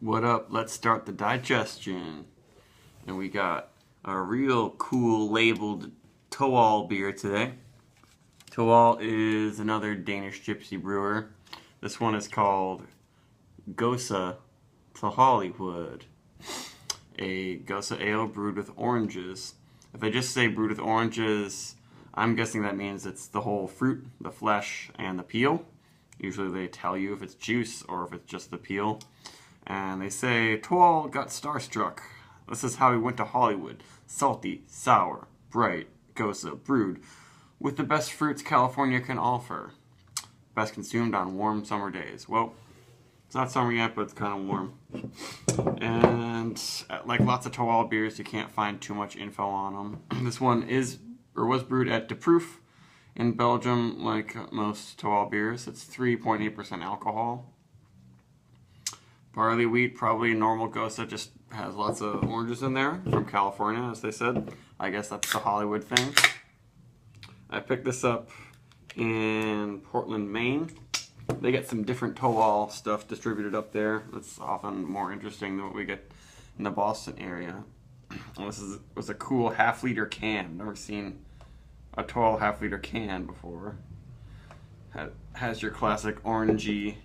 What up? Let's start the digestion. And we got a real cool labeled Toal beer today. Toal is another Danish Gypsy brewer. This one is called Gose to Hollywood. A Gose ale brewed with oranges. If they just say brewed with oranges, I'm guessing that means it's the whole fruit, the flesh, and the peel. Usually they tell you if it's juice or if it's just the peel. And they say, Toal got starstruck. This is how he went to Hollywood. Salty, sour, bright, Gose, brewed, with the best fruits California can offer. Best consumed on warm summer days. Well, it's not summer yet, but it's kind of warm. And like lots of Toal beers, you can't find too much info on them. This one was brewed at Proef in Belgium, like most Toal beers. It's 3.8% alcohol. Barley wheat, probably normal Gose, just has lots of oranges in there from California, as they said. I guess that's the Hollywood thing. I picked this up in Portland, Maine. They get some different Toal stuff distributed up there. That's often more interesting than what we get in the Boston area. And this was a cool half-liter can. Never seen a Toal half-liter can before. Has your classic orangey,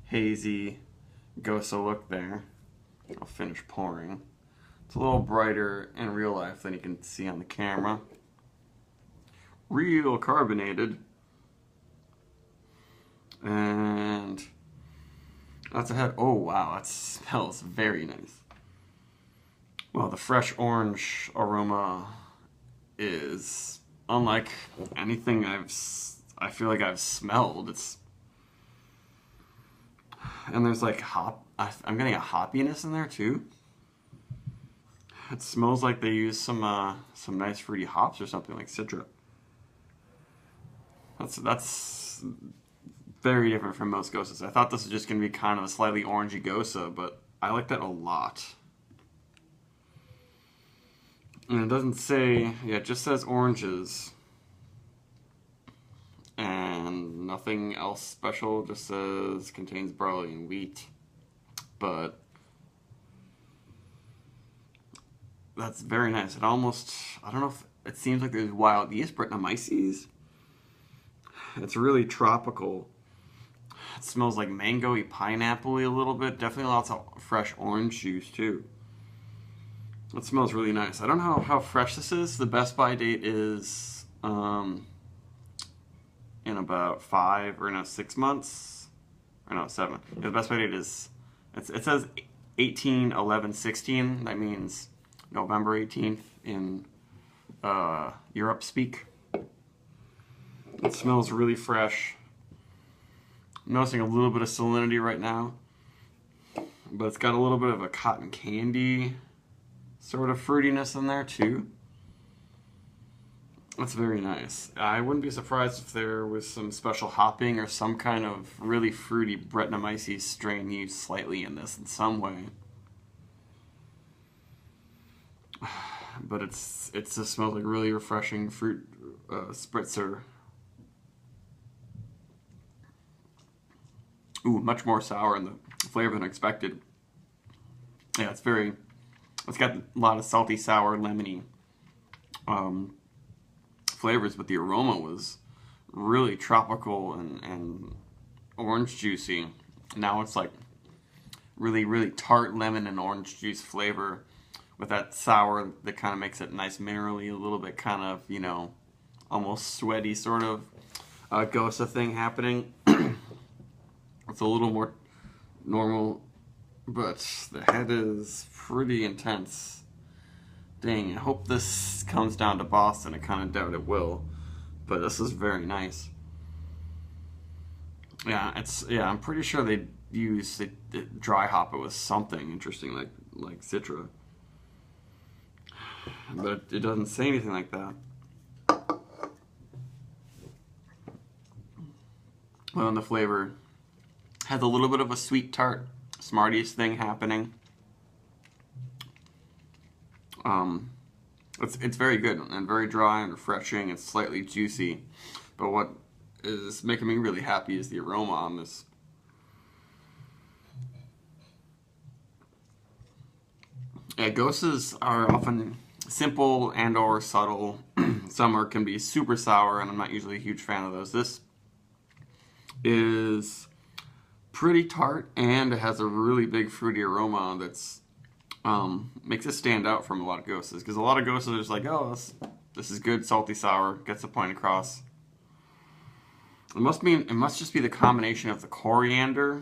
hazy Gose look there. I'll finish pouring. It's a little brighter in real life than you can see on the camera. Real carbonated. And that's a head. Oh wow, that smells very nice. Well, the fresh orange aroma is unlike anything I feel like I've smelled. And there's like hop. I'm getting a hoppiness in there too. It smells like they use some nice fruity hops or something like Citra. That's very different from most Goses. I thought this was just gonna be kind of a slightly orangey Gose, but I like that a lot. And it doesn't say, yeah, it just says oranges. And nothing else special, just says contains barley and wheat. But that's very nice. It almost, I don't know if it seems like there's wild yeast, Brettanomyces. It's really tropical. It smells like mango-y, pineapple-y a little bit. Definitely lots of fresh orange juice too. It smells really nice. I don't know how fresh this is. The best by date is in about 6 months, or no, 7. The best by date is, it says 18/11/16. That means November 18th in Europe speak. It smells really fresh. I'm noticing a little bit of salinity right now, but it's got a little bit of a cotton candy sort of fruitiness in there too. That's very nice. I wouldn't be surprised if there was some special hopping or some kind of really fruity Brettanomyces strain used slightly in this in some way. But it just smells like really refreshing fruit spritzer. Ooh, much more sour in the flavor than expected. Yeah, it's got a lot of salty, sour, lemony flavors, but the aroma was really tropical and orange juicy. Now it's like really, really tart lemon and orange juice flavor with that sour that kind of makes it nice minerally, a little bit kind of, you know, almost sweaty sort of Gose thing happening. It's a little more normal, but the head is pretty intense. Dang, I hope this comes down to Boston. I kind of doubt it will, but this is very nice. Yeah, I'm pretty sure they dry hop it with something interesting like Citra, but it doesn't say anything like that. Well, and the flavor has a little bit of a sweet tart Smarties thing happening. It's very good and very dry and refreshing and slightly juicy. But what is making me really happy is the aroma on this. Yeah, Goses are often simple and or subtle. Some can be super sour, and I'm not usually a huge fan of those. This is pretty tart, and it has a really big fruity aroma that's makes it stand out from a lot of Goses. Because a lot of Goses are just like, oh, this is good, salty sour, gets the point across. It must just be the combination of the coriander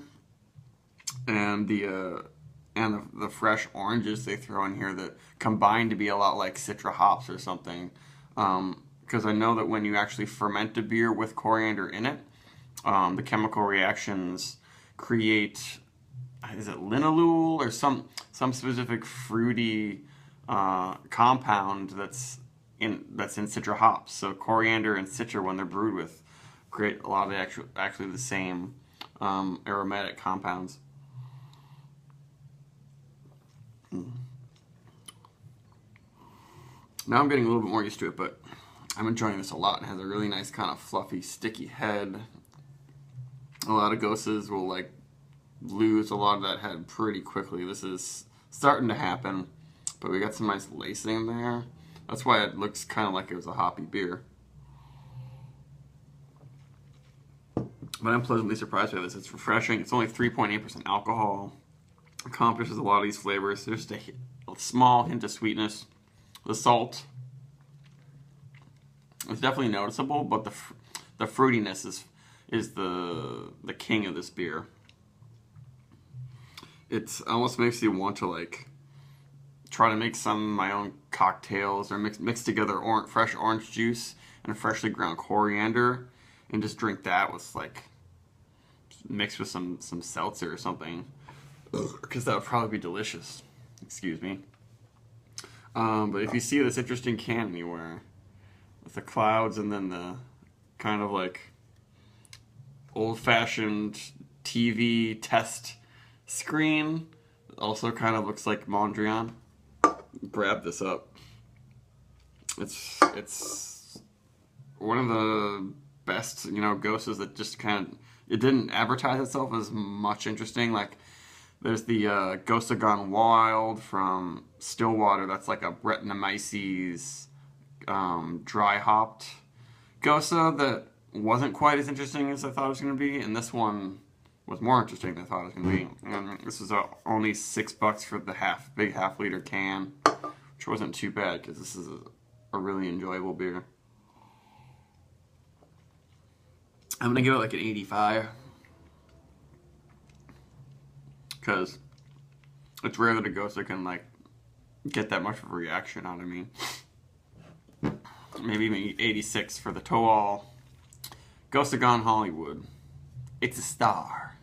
and the fresh oranges they throw in here that combine to be a lot like Citra hops or something. Because I know that when you actually ferment a beer with coriander in it, the chemical reactions create, is it linalool or some specific fruity compound that's in Citra hops. So coriander and Citra, when they're brewed with, create a lot of actually the same aromatic compounds. Now I'm getting a little bit more used to it, but I'm enjoying this a lot. It has a really nice kind of fluffy, sticky head. A lot of Goses will like lose a lot of that head pretty quickly. This is starting to happen, but we got some nice lacing there. That's why it looks kind of like it was a hoppy beer. But I'm pleasantly surprised by this. It's refreshing. It's only 3.8% alcohol. Accomplishes a lot of these flavors. There's just a small hint of sweetness. The salt is definitely noticeable, but the fruitiness is the king of this beer. It almost makes you want to like try to make some of my own cocktails or mix together fresh orange juice and freshly ground coriander and just drink that with like mixed with some seltzer or something, because that would probably be delicious. Excuse me. But if you see this interesting can anywhere with the clouds and then the kind of like old-fashioned TV test screen, also kind of looks like Mondrian, grab this up. It's one of the best, Goses that just kind of, it didn't advertise itself as much interesting. Like, there's the Gose Gone Wild from Stillwater. That's like a Brettanomyces dry hopped Gose that wasn't quite as interesting as I thought it was going to be, and this one was more interesting than I thought it was going to be. And this is only $6 for the big half-liter can, which wasn't too bad because this is a really enjoyable beer. I'm gonna give it like an 85 because it's rare that a Gose can like get that much of a reaction out of me. Maybe even 86 for the Toal Gose Gone Hollywood. It's a star.